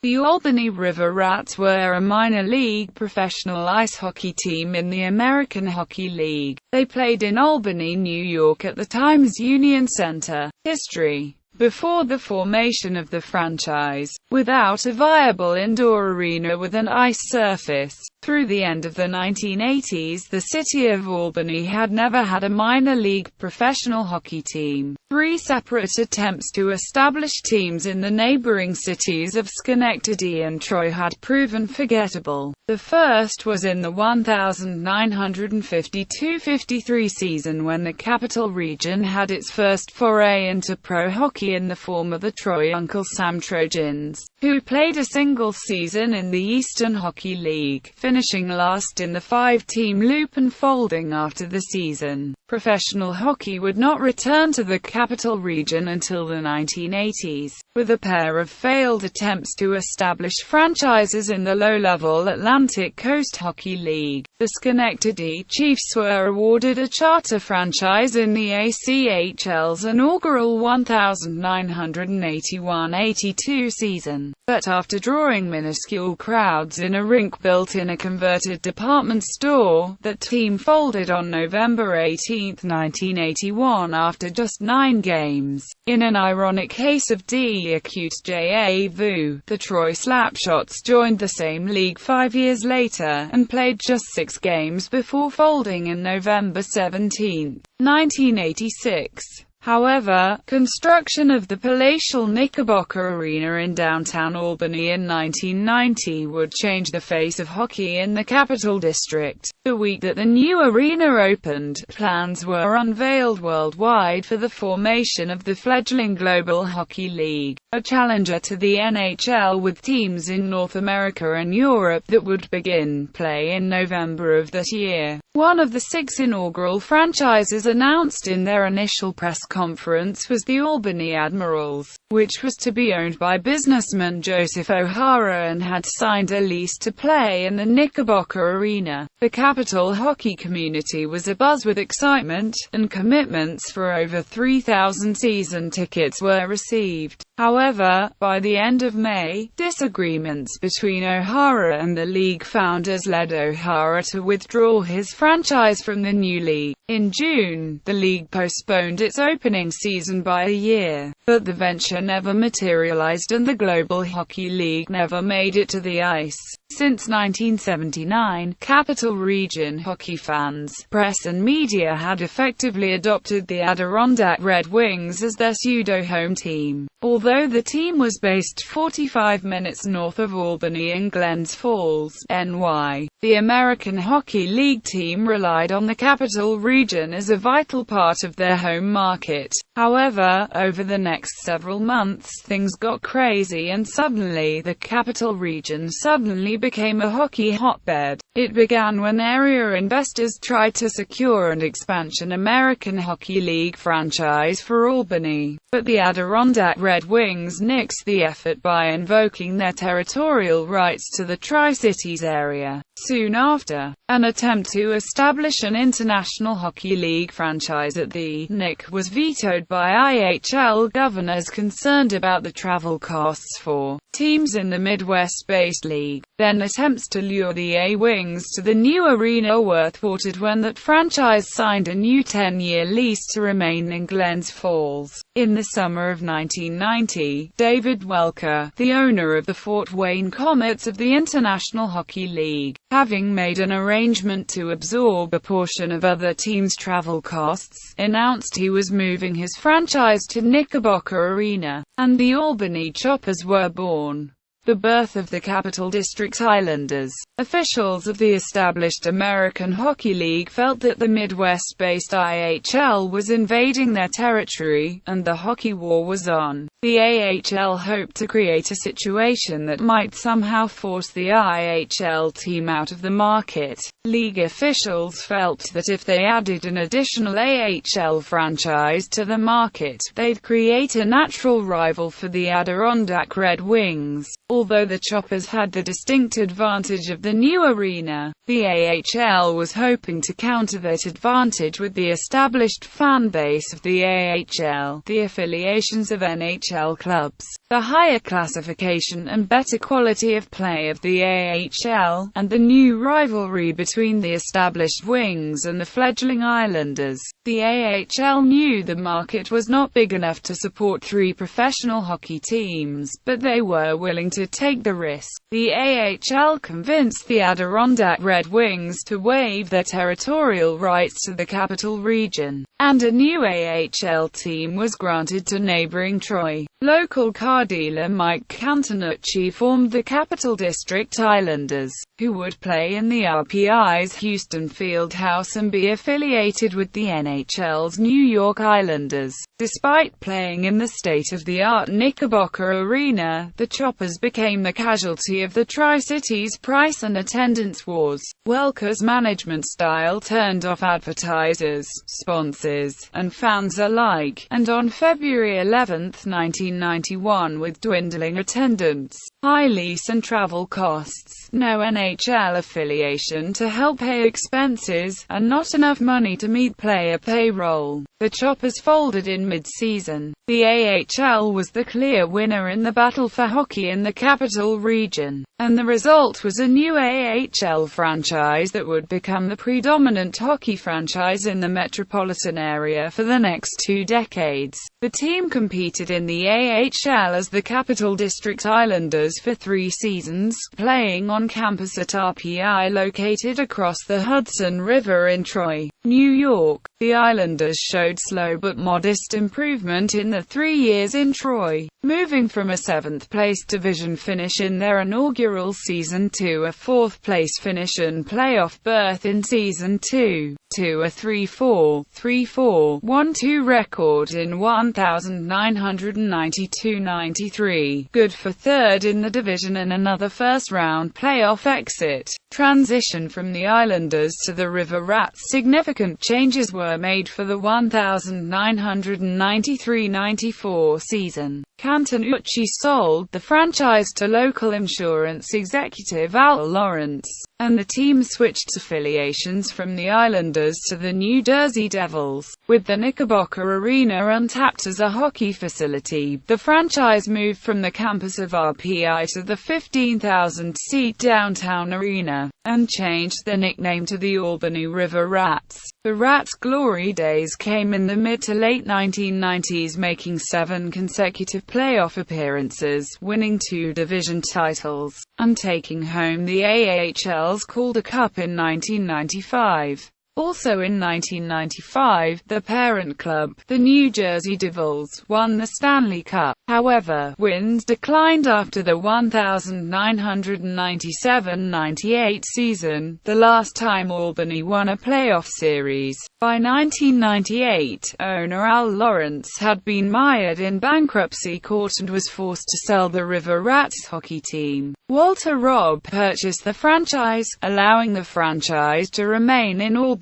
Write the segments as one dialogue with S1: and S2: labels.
S1: The Albany River Rats were a minor league professional ice hockey team in the American Hockey League. They played in Albany, New York at the Times Union Center. History. Before the formation of the franchise, without a viable indoor arena with an ice surface, through the end of the 1980s the city of Albany had never had a minor league professional hockey team. 3 separate attempts to establish teams in the neighboring cities of Schenectady and Troy had proven forgettable. The first was in the 1952-53 season when the Capital Region had its first foray into pro hockey in the form of the Troy Uncle Sam Trojans, who played a single season in the Eastern Hockey League, finishing last in the 5-team loop and folding after the season. Professional hockey would not return to the Capital Region until the 1980s, with a pair of failed attempts to establish franchises in the low-level Atlantic Coast Hockey League. The Schenectady Chiefs were awarded a charter franchise in the ACHL's inaugural 1981-82 season, but after drawing minuscule crowds in a rink built in a converted department store, that team folded on November 18, 1981 after just 9 games. In an ironic case of acute déjà vu, the Troy Slapshots joined the same league 5 years later, and played just 6 games before folding in November 17, 1986. However, construction of the palatial Knickerbocker Arena in downtown Albany in 1990 would change the face of hockey in the Capital District. The week that the new arena opened, plans were unveiled worldwide for the formation of the fledgling Global Hockey League, a challenger to the NHL with teams in North America and Europe that would begin play in November of that year. One of the 6 inaugural franchises announced in their initial press conference was the Albany Admirals, which was to be owned by businessman Joseph O'Hara and had signed a lease to play in the Knickerbocker Arena. The Capital hockey community was abuzz with excitement, and commitments for over 3,000 season tickets were received. However, by the end of May, disagreements between O'Hara and the league founders led O'Hara to withdraw his franchise from the new league. In June, the league postponed its opening season by a year, but the venture never materialized and the Global Hockey League never made it to the ice. Since 1979, Capital Region hockey fans, press and media had effectively adopted the Adirondack Red Wings as their pseudo-home team. Although the team was based 45 minutes north of Albany in Glens Falls, NY, the American Hockey League team relied on the Capital Region as a vital part of their home market. However, over the next several months things got crazy and suddenly the Capital Region suddenly became a hockey hotbed. It began when area investors tried to secure an expansion American Hockey League franchise for Albany, but the Adirondack Red Wings nixed the effort by invoking their territorial rights to the Tri-Cities area. Soon after, an attempt to establish an International Hockey League franchise at the NIC was vetoed by IHL governors concerned about the travel costs for teams in the Midwest-based league. Then attempts to lure the A-Wings to the new arena were thwarted when that franchise signed a new 10-year lease to remain in Glens Falls. In the summer of 1990, David Welker, the owner of the Fort Wayne Comets of the International Hockey League, having made an arrangement to absorb a portion of other teams' travel costs, announced he was moving his franchise to Knickerbocker Arena, and the Albany Choppers were born. The birth of the Capital District Islanders. Officials of the established American Hockey League felt that the Midwest-based IHL was invading their territory, and the hockey war was on. The AHL hoped to create a situation that might somehow force the IHL team out of the market. League officials felt that if they added an additional AHL franchise to the market, they'd create a natural rival for the Adirondack Red Wings. Although the Choppers had the distinct advantage of the new arena, the AHL was hoping to counter that advantage with the established fan base of the AHL, the affiliations of NHL clubs, the higher classification and better quality of play of the AHL, and the new rivalry between the established Wings and the fledgling Islanders. The AHL knew the market was not big enough to support 3 professional hockey teams, but they were willing to take the risk. The AHL convinced the Adirondack Red Wings to waive their territorial rights to the Capital Region, and a new AHL team was granted to neighboring Troy. Local car dealer Mike Cantonucci formed the Capital District Islanders, who would play in the RPI's Houston Fieldhouse and be affiliated with the NHL's New York Islanders. Despite playing in the state-of-the-art Knickerbocker Arena, the Choppers became the casualty of the Tri-Cities price and attendance wars. Welker's management style turned off advertisers, sponsors, and fans alike, and on February 11, 1991, with dwindling attendance, high lease and travel costs, no NHL affiliation to help pay expenses, and not enough money to meet player payroll, the Choppers folded in mid-season. The AHL was the clear winner in the battle for hockey in the Capital Region, and the result was a new AHL franchise that would become the predominant hockey franchise in the metropolitan area for the next 2 decades. The team competed in the AHL as the Capital District Islanders for 3 seasons, playing on campus at RPI located across the Hudson River in Troy, New York. The Islanders showed slow but modest improvement in the 3 years in Troy, moving from a 7th-place division finish in their inaugural season to a 4th-place finish and playoff berth in Season 2, to a 3-4, 3-4, 1-2 record in 1992-93, good for 3rd in the division and another first-round playoff exit. Transition from the Islanders to the River Rats. Significant changes were made for the 1993-94 season. Cantonucci sold the franchise to local insurance executive Al Lawrence, and the team switched affiliations from the Islanders to the New Jersey Devils. With the Knickerbocker Arena untapped as a hockey facility, the franchise moved from the campus of RPI to the 15,000-seat downtown arena, and changed their nickname to the Albany River Rats. The Rats' glory days came in the mid to late 1990s, making 7 consecutive playoff appearances, winning 2 division titles, and taking home the AHL's Calder Cup in 1995. Also in 1995, the parent club, the New Jersey Devils, won the Stanley Cup. However, wins declined after the 1997-98 season, the last time Albany won a playoff series. By 1998, owner Al Lawrence had been mired in bankruptcy court and was forced to sell the River Rats hockey team. Walter Robb purchased the franchise, allowing the franchise to remain in Albany.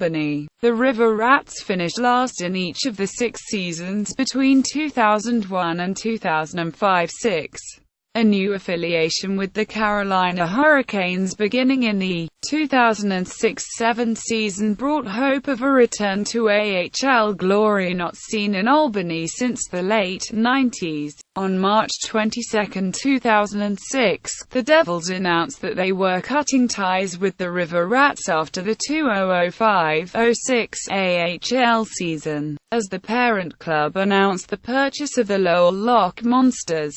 S1: The River Rats finished last in each of the 6 seasons between 2001 and 2005-06. A new affiliation with the Carolina Hurricanes beginning in the 2006-07 season brought hope of a return to AHL glory not seen in Albany since the late 90s. On March 22, 2006, the Devils announced that they were cutting ties with the River Rats after the 2005-06 AHL season, as the parent club announced the purchase of the Lowell Lock Monsters.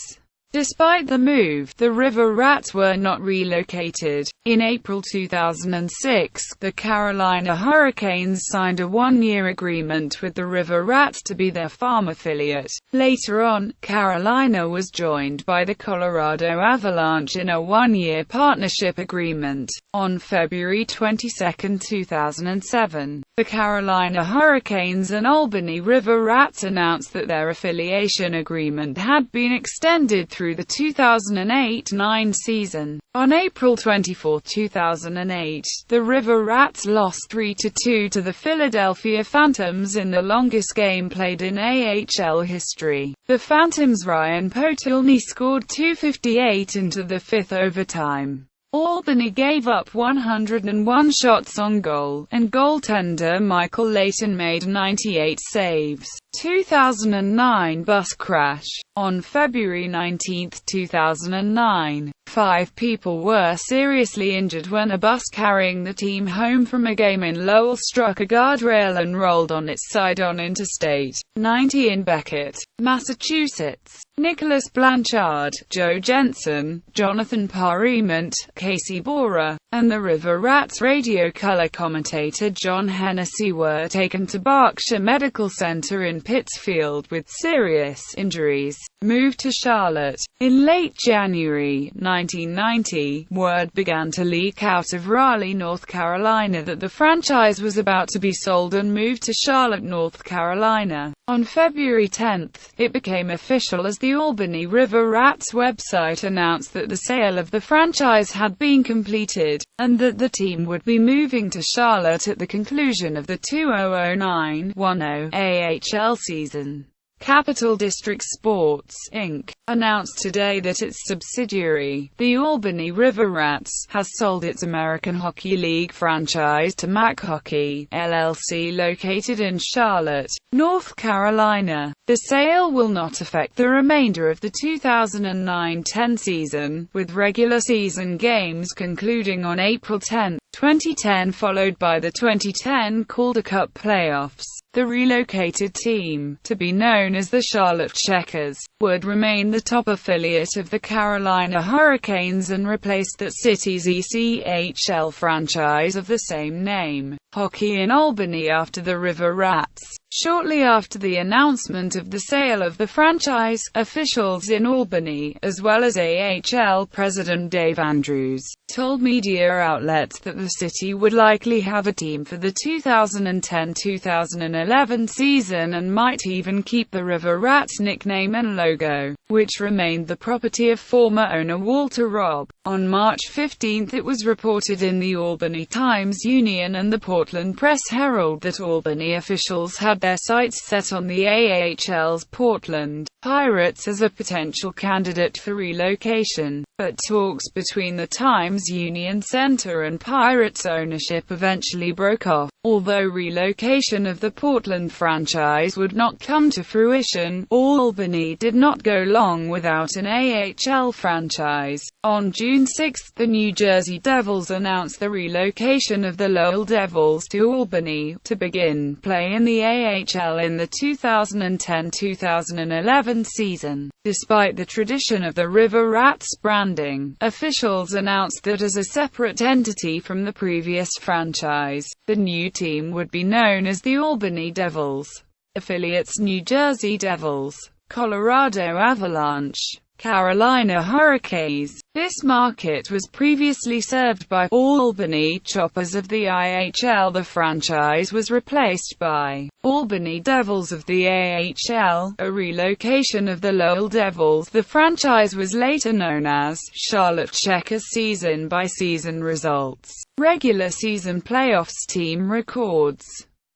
S1: Despite the move, the River Rats were not relocated. In April 2006, the Carolina Hurricanes signed a 1-year agreement with the River Rats to be their farm affiliate. Later on, Carolina was joined by the Colorado Avalanche in a 1-year partnership agreement. On February 22, 2007, the Carolina Hurricanes and Albany River Rats announced that their affiliation agreement had been extended through the 2008-09 season. On April 24, 2008, the River Rats lost 3-2 to the Philadelphia Phantoms in the longest game played in AHL history. The Phantoms' Ryan Potulny scored .258 into the 5th overtime. Albany gave up 101 shots on goal, and goaltender Michael Leighton made 98 saves. 2009 bus crash. On February 19, 2009, 5 people were seriously injured when a bus carrying the team home from a game in Lowell struck a guardrail and rolled on its side on Interstate 90 in Beckett, Massachusetts. Nicholas Blanchard, Joe Jensen, Jonathan Parement, Casey Bora, and the River Rats radio color commentator John Hennessy were taken to Berkshire Medical Center in Pittsfield with serious injuries. Moved to Charlotte. In late January 1990, word began to leak out of Raleigh, North Carolina that the franchise was about to be sold and moved to Charlotte, North Carolina. On February 10, it became official as the Albany River Rats website announced that the sale of the franchise had been completed, and that the team would be moving to Charlotte at the conclusion of the 2009-10 AHL season. Capital District Sports, Inc., announced today that its subsidiary, the Albany River Rats, has sold its American Hockey League franchise to Mac Hockey, LLC located in Charlotte, North Carolina. The sale will not affect the remainder of the 2009-10 season, with regular season games concluding on April 10, 2010 followed by the 2010 Calder Cup playoffs. The relocated team, to be known as the Charlotte Checkers, would remain the top affiliate of the Carolina Hurricanes and replace that city's ECHL franchise of the same name, Hockey in Albany, after the River Rats. Shortly after the announcement of the sale of the franchise, officials in Albany, as well as AHL president Dave Andrews, told media outlets that the city would likely have a team for the 2010-2011 season and might even keep the River Rats nickname and logo, which remained the property of former owner Walter Robb. On March 15, it was reported in the Albany Times-Union and the Portland Press-Herald that Albany officials had their sights set on the AHL's Portland Pirates as a potential candidate for relocation, but talks between the Times-Union Center and Pirates ownership eventually broke off. Although relocation of the Portland franchise would not come to fruition, Albany did not go long without an AHL franchise. On June 6, the New Jersey Devils announced the relocation of the Lowell Devils to Albany, to begin play in the AHL in the 2010-2011 season. Despite the tradition of the River Rats branding, officials announced that as a separate entity from the previous franchise, the new team would be known as the Albany Devils. Affiliates: New Jersey Devils, Colorado Avalanche, Carolina Hurricanes. This market was previously served by Albany Choppers of the IHL. The franchise was replaced by Albany Devils of the AHL, a relocation of the Lowell Devils. The franchise was later known as Charlotte Checkers. Season-by-season results. Regular season playoffs. Team records: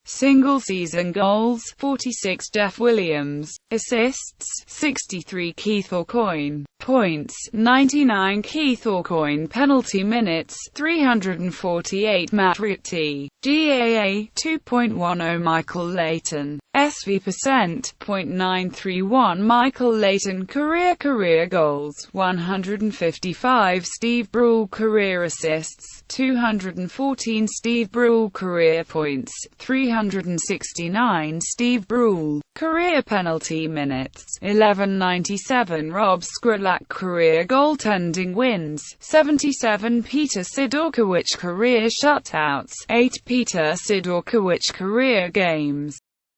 S1: single-season goals, 46 Jeff Williams. Assists, 63 Keith Aucoin. Points, 99 Keith Aucoin. Penalty minutes, 348 Matt Ritchie. GAA, 2.10 Michael Leighton. SV percent, .931 Michael Leighton. Career goals, 155 Steve Brule. Career assists, 214 Steve Brule. Career points, 369 Steve Brule. Career penalty minutes, 1197 Rob Skrulak. Career goaltending wins, 77 Peter Sidorkiewicz. Career shutouts, 8 Peter Sidorkiewicz. Career games,